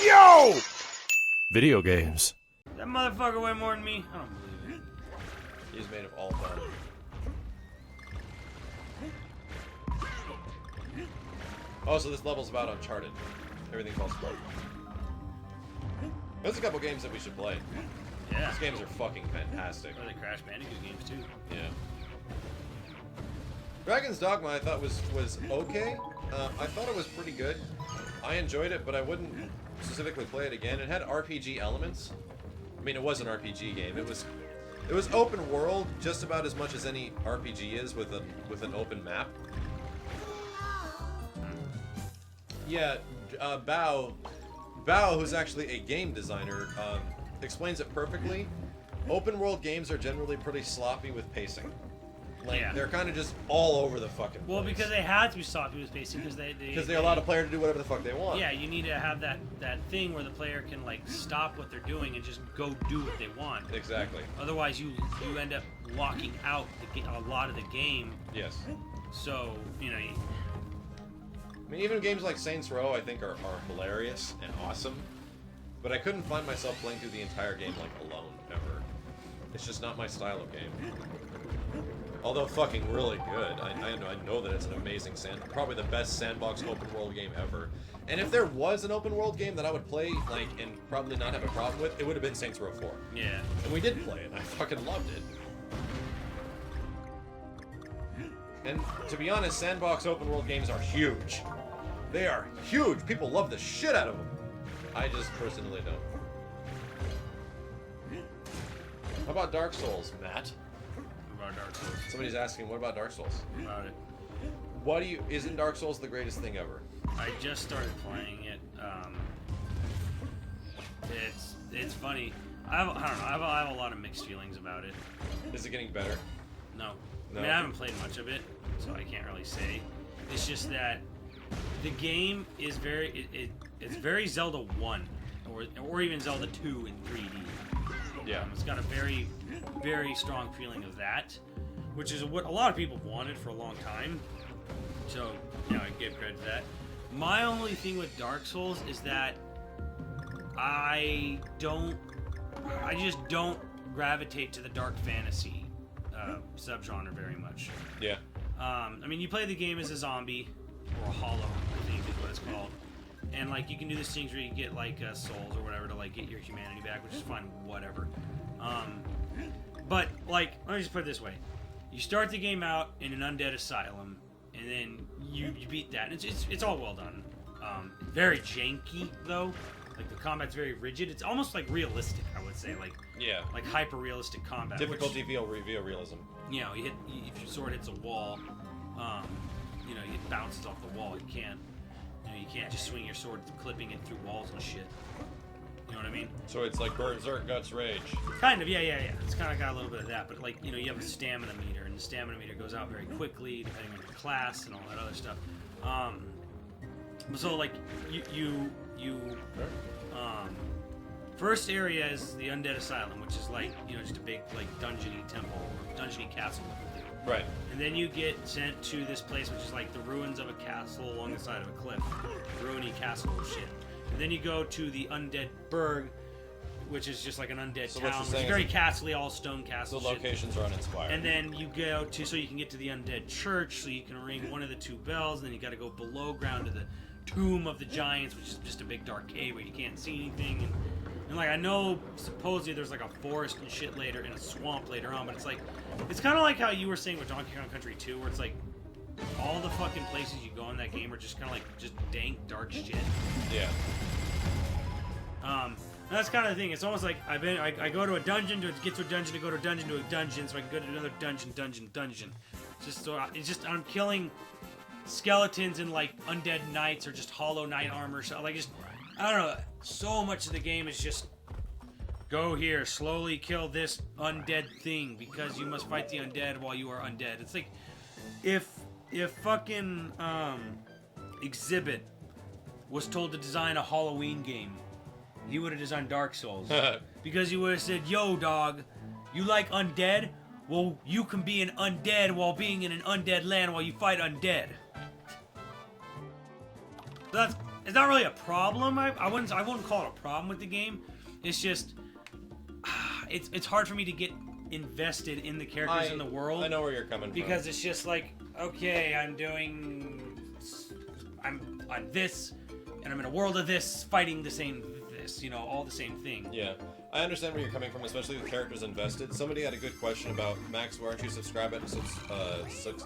Yo! Video games. That motherfucker weighed more than me. I don't believe it. He's made of all bone. Oh, so this level's about Uncharted. Everything falls apart. There's a couple games that we should play. Yeah. These games are fucking fantastic. Or the Crash Bandicoot games too. Yeah. Dragon's Dogma I thought was okay. I thought it was pretty good. I enjoyed it, but I wouldn't specifically play it again. It had RPG elements. I mean, it was an RPG game. It was open world just about as much as any RPG is with an open map. Yeah, Bao, who's actually a game designer, explains it perfectly. Open world games are generally pretty sloppy with pacing. Like, yeah. They're kind of just all over the fucking place. Well, because they had to be sloppy with pacing because they allow the player to do whatever the fuck they want. Yeah, you need to have that thing where the player can like stop what they're doing and just go do what they want. Exactly. Otherwise, you end up locking out a lot of the game. Yes. So you know. I mean, even games like Saints Row, I think, are hilarious and awesome. But I couldn't find myself playing through the entire game, like, alone, ever. It's just not my style of game. Although fucking really good. I know that it's an amazing probably the best sandbox open world game ever. And if there was an open world game that I would play, like, and probably not have a problem with, it would have been Saints Row 4. Yeah. And we did play it, and I fucking loved it. And to be honest, sandbox open world games are huge. They are huge. People love the shit out of them. I just personally don't. How about Dark Souls, Matt? What about Dark Souls? Somebody's asking, what about Dark Souls? About it. Isn't Dark Souls the greatest thing ever? I just started playing it. It's funny. I don't know. I have a lot of mixed feelings about it. Is it getting better? No. No. I mean, I haven't played much of it, so I can't really say. It's just that the game is it's very Zelda 1 or even Zelda 2 in 3D. Yeah. It's got a very, very strong feeling of that, which is what a lot of people wanted for a long time. So, you know, I give credit to that. My only thing with Dark Souls is that I just don't gravitate to the dark fantasy subgenre very much. Yeah. I mean, you play the game as a zombie, or a hollow, I think is what it's called. And, like, you can do these things where you get, like, souls or whatever to, like, get your humanity back, which is fine, whatever. But, like, let me just put it this way. You start the game out in an undead asylum, and then you beat that. And it's all well done. Very janky, though. Like, the combat's very rigid. It's almost, like, realistic, I would say. Like, yeah. Like, hyper-realistic combat. Difficulty via realism. You know, if your sword hits a wall, you know, it bounces off the wall. You can't just swing your sword clipping it through walls and shit. You know what I mean? So it's like Berserk Guts Rage. Kind of, yeah. It's kind of got a little bit of that, but like, you know, you have a stamina meter, and the stamina meter goes out very quickly depending on your class and all that other stuff. So like, you first area is the Undead Asylum, which is like, you know, just a big like dungeony temple, or dungeony castle. Right. And then you get sent to this place, which is like the ruins of a castle along the side of a cliff. Ruiny castle shit. And then you go to the Undead Burg, which is just like an undead town. It's very castle-y, all stone castle The locations are uninspired. And then you go to, so you can get to the undead church, so you can ring one of the two bells, and then you gotta go below ground to the Tomb of the Giants, which is just a big dark cave where you can't see anything. And like, I know supposedly there's like a forest and shit later, and a swamp later on, but it's like, it's kind of like how you were saying with Donkey Kong Country 2, where it's like, all the fucking places you go in that game are just kind of like, just dank, dark shit. Yeah. That's kind of the thing. It's almost like I go to a dungeon to get to a dungeon to go to a dungeon to a dungeon, so I can go to another dungeon. It's just I'm killing skeletons and like undead knights or just hollow knight armor. So like, just I don't know. So much of the game is just go here, slowly kill this undead thing because you must fight the undead while you are undead. It's like if fucking Exhibit was told to design a Halloween game, he would have designed Dark Souls. Because he would have said, yo, dog, you like undead? Well, you can be an undead while being in an undead land while you fight undead. it's not really a problem. I wouldn't call it a problem with the game. It's just it's hard for me to get invested in the characters in the world. I know where you're coming from. Because it's just like, okay, I'm on this, and I'm in a world of this, fighting the same this, you know, all the same thing. Yeah, I understand where you're coming from, especially with characters invested. Somebody had a good question about, Max, why aren't you so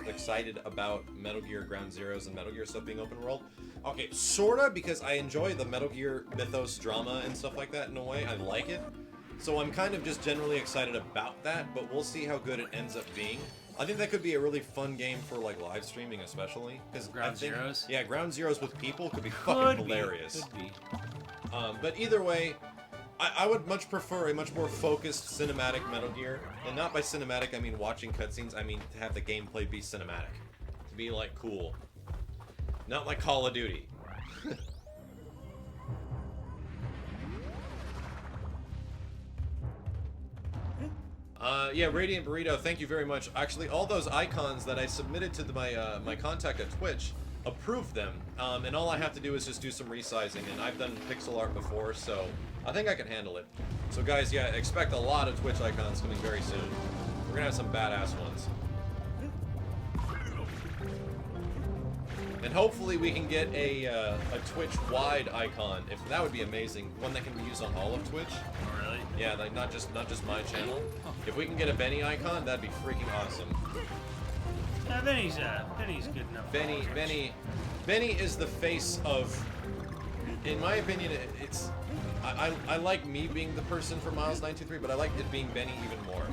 excited about Metal Gear Ground Zeroes and Metal Gear stuff being open world? Okay, sorta, because I enjoy the Metal Gear mythos drama and stuff like that in a way. I like it. So I'm kind of just generally excited about that, but we'll see how good it ends up being. I think that could be a really fun game for like live streaming, especially because Ground Zeroes. Yeah, Ground Zeroes with people could be fucking hilarious. Could be. But either way, I would much prefer a much more focused cinematic Metal Gear, and not by cinematic I mean watching cutscenes. I mean to have the gameplay be cinematic, to be like cool, not like Call of Duty. Yeah, Radiant Burrito, thank you very much. Actually, all those icons that I submitted to my contact at Twitch, approved them. And all I have to do is just do some resizing, and I've done pixel art before, so I think I can handle it. So guys, yeah, expect a lot of Twitch icons coming very soon. We're gonna have some badass ones. And hopefully we can get a Twitch-wide icon. If that would be amazing, one that can be used on all of Twitch. Oh, really? Yeah, like not just my channel. If we can get a Benny icon, that'd be freaking awesome. Yeah, Benny's good enough. Benny is the face of. In my opinion, it's. I like me being the person for Miles 923, but I like it being Benny even more.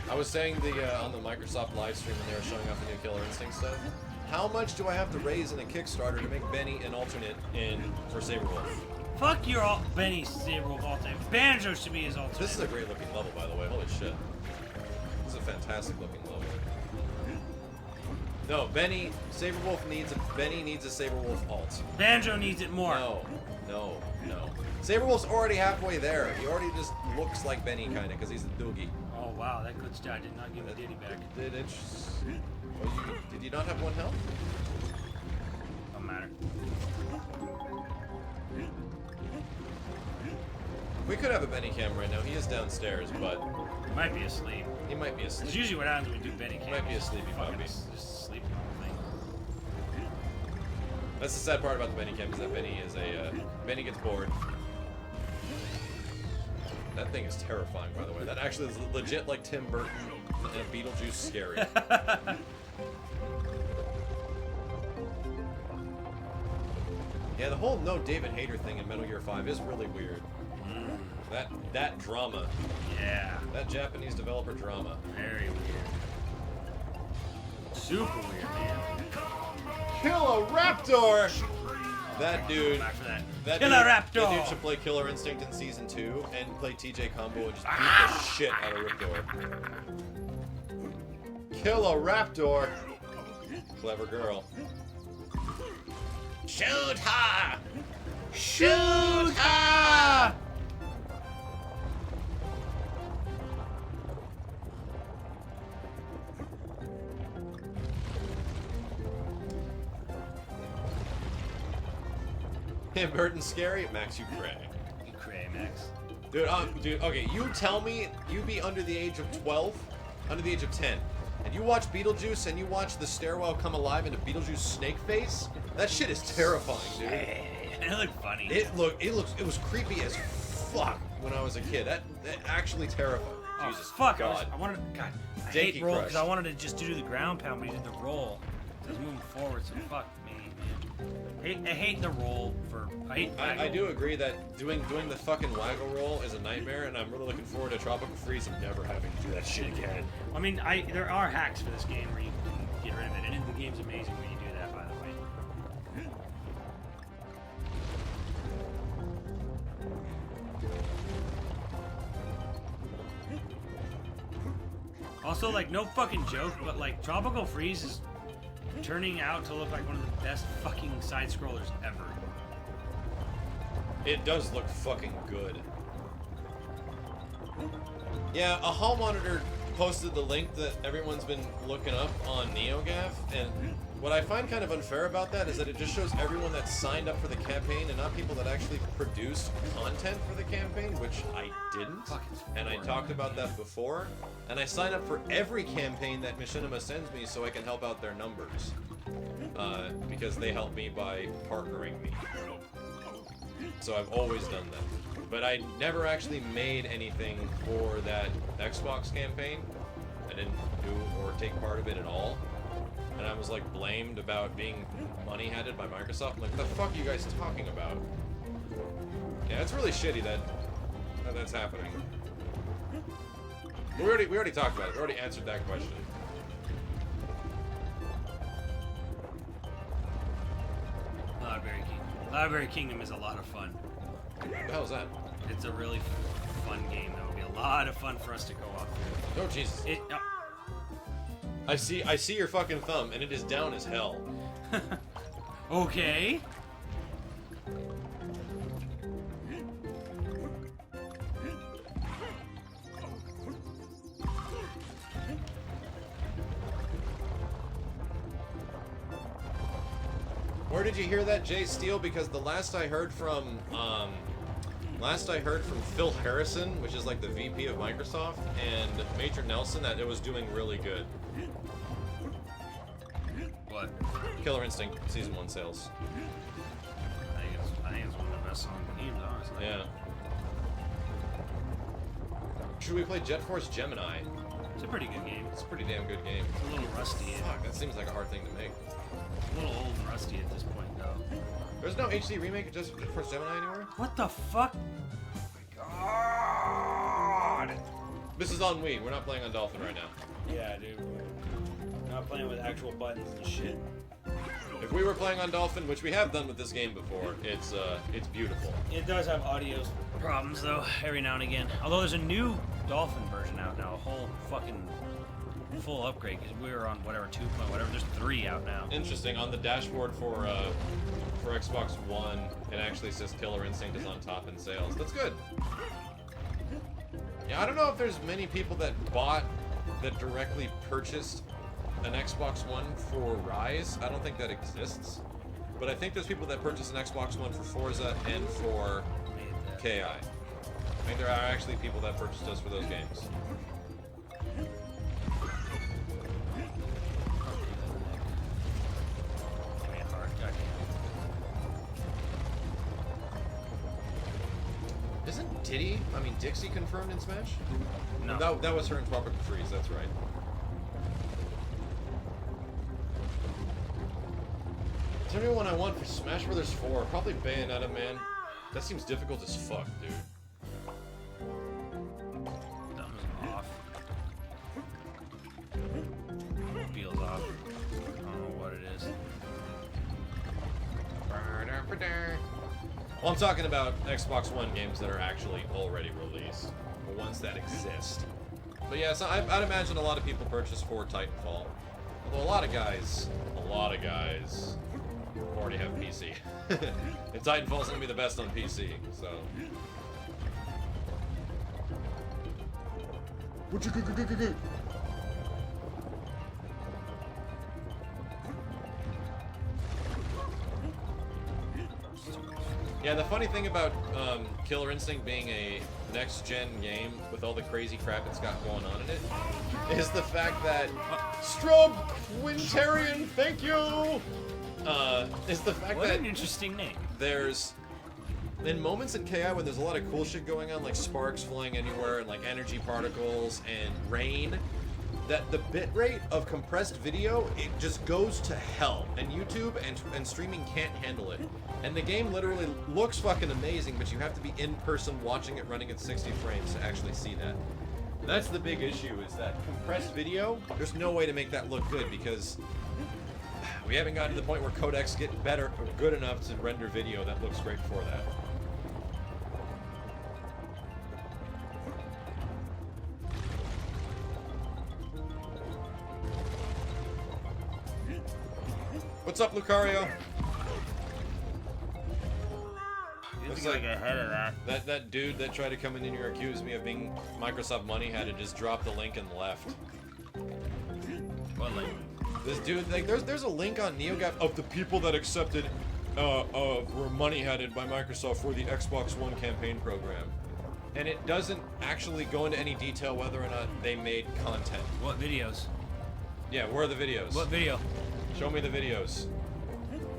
I was saying on the Microsoft live stream when they were showing off the new Killer Instinct stuff. How much do I have to raise in a Kickstarter to make Benny an alternate for Saberwolf? Fuck your Benny Saberwolf alternate. Banjo should be his alternate. This is a great looking level, by the way. Holy shit. This is a fantastic looking level. No, Benny needs a Saberwolf alt. Banjo needs it more. No. Saberwolf's already halfway there. He already just looks like Benny kinda, because he's a doogie. Oh wow, that glitch die did not give me Diddy back. Did you not have one health? Don't matter. We could have a Benny cam right now. He is downstairs, but He might be asleep. he might be asleep. That's usually what happens when we do Benny cam. Might be a sleepy Fucking puppy. just sleep the whole thing. That's the sad part about the Benny cam, is that Benny gets bored. That thing is terrifying, by the way. That actually is legit like Tim Burton and Beetlejuice scary. Yeah, the whole no David Hayter thing in Metal Gear 5 is really weird. That drama. Yeah. That Japanese developer drama. Very weird. Super weird, man. Kill a Raptor! That dude. Back for that. That Killer dude, Raptor! That dude should play Killer Instinct in Season 2 and play TJ Combo and just beat the shit out of Riptor. Kill a Raptor! Clever girl. Shoot her! Shoot her! Tim Burton's scary? Max, you cray. You cray, Max. Dude, okay, you tell me you be under the age of 12, under the age of 10, and you watch Beetlejuice and you watch the stairwell come alive into Beetlejuice snake face? That shit is terrifying, dude. It looked funny. It was creepy as fuck when I was a kid. That actually terrified. Oh, Jesus, fuck! God. I Dinky hate roll crush. because I wanted to just do the ground pound, but he did the roll. So I was moving forward, so fuck me, man. I hate the roll for. I do agree that doing the fucking waggle roll is a nightmare, and I'm really looking forward to Tropical Freeze and never having to do that shit again. I mean, there are hacks for this game where you can get rid of it, and the game's amazing when you do that, by the way. Also, like, no fucking joke, but like, Tropical Freeze is turning out to look like one of the best fucking side-scrollers ever. It does look fucking good. Yeah, a hall monitor posted the link that everyone's been looking up on NeoGAF, and What I find kind of unfair about that is that it just shows everyone that signed up for the campaign and not people that actually produced content for the campaign, which I didn't. And I talked about that before. And I sign up for every campaign that Machinima sends me so I can help out their numbers. Because they help me by partnering me. So I've always done that. But I never actually made anything for that Xbox campaign. I didn't do or take part of it at all. And I was like blamed about being money-headed by Microsoft. I'm like, what the fuck are you guys talking about? Yeah, it's really shitty that that's happening. We already talked about it. We already answered that question. Library Kingdom is a lot of fun. What the hell is that? It's a really fun game that would be a lot of fun for us to go off through. Oh Jesus! I see your fucking thumb, and it is down as hell. Okay. Where did you hear that, Jay Steele? Because the last I heard from Phil Harrison, which is like the VP of Microsoft, and Major Nelson, that it was doing really good. What? Killer Instinct Season 1 sales. I think it's one of the best selling games, honestly. Yeah. Should we play Jet Force Gemini? It's a pretty good game. It's a pretty damn good game. It's a little rusty. Fuck, that seems like a hard thing to make. A little old and rusty at this point, though. There's no HD remake of Jet Force Gemini anywhere? What the fuck? Oh my god! This is on Wii. We're not playing on Dolphin right now. Yeah, dude. Not playing with actual buttons and shit. If we were playing on Dolphin, which we have done with this game before, it's beautiful. It does have audio problems though, every now and again. Although there's a new Dolphin version out now, a whole fucking full upgrade, because we were on whatever 2. Whatever. There's 3 out now. Interesting. On the dashboard for Xbox One, it actually says Killer Instinct is on top in sales. That's good. Yeah, I don't know if there's many people that directly purchased an Xbox One for Rise. I don't think that exists. But I think there's people that purchase an Xbox One for Forza and for KI. I think there are actually people that purchased those for those games. Isn't Dixie confirmed in Smash? No. That was her in Tropical Freeze, that's right. Is there anyone I want for Smash Brothers 4? Probably Bayonetta, man. That seems difficult as fuck, dude. Thumbs off. Feels off. I don't know what it is. Well, I'm talking about Xbox One games that are actually already released. The ones that exist. But yeah, so I'd imagine a lot of people purchase for Titanfall. Although a lot of guys already have PC. And Titanfall's gonna be the best on PC, so. Yeah, the funny thing about Killer Instinct being a next-gen game with all the crazy crap it's got going on in it is the fact that Strub Quintarian, thank you. Is the fact What that an interesting name. there's in moments in KI when there's a lot of cool shit going on, like sparks flying anywhere and like energy particles and rain, that the bitrate of compressed video, it just goes to hell, and YouTube and streaming can't handle it. And the game literally looks fucking amazing, but you have to be in person watching it running at 60 frames to actually see that. That's the big issue, is that compressed video, there's no way to make that look good because we haven't gotten to the point where codecs get better or good enough to render video that looks great for that. What's up, Lucario? Looks like ahead of that. That dude that tried to come in here and accuse me of being Microsoft money had to just drop the link and left. What link? This dude, like, there's a link on NeoGAF of the people that accepted, were money headed by Microsoft for the Xbox One campaign program. And it doesn't actually go into any detail whether or not they made content. What videos? Yeah, where are the videos? What video? Show me the videos.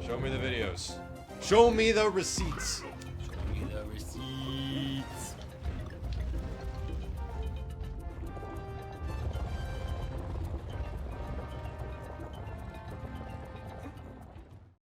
Show me the videos. Show me the receipts.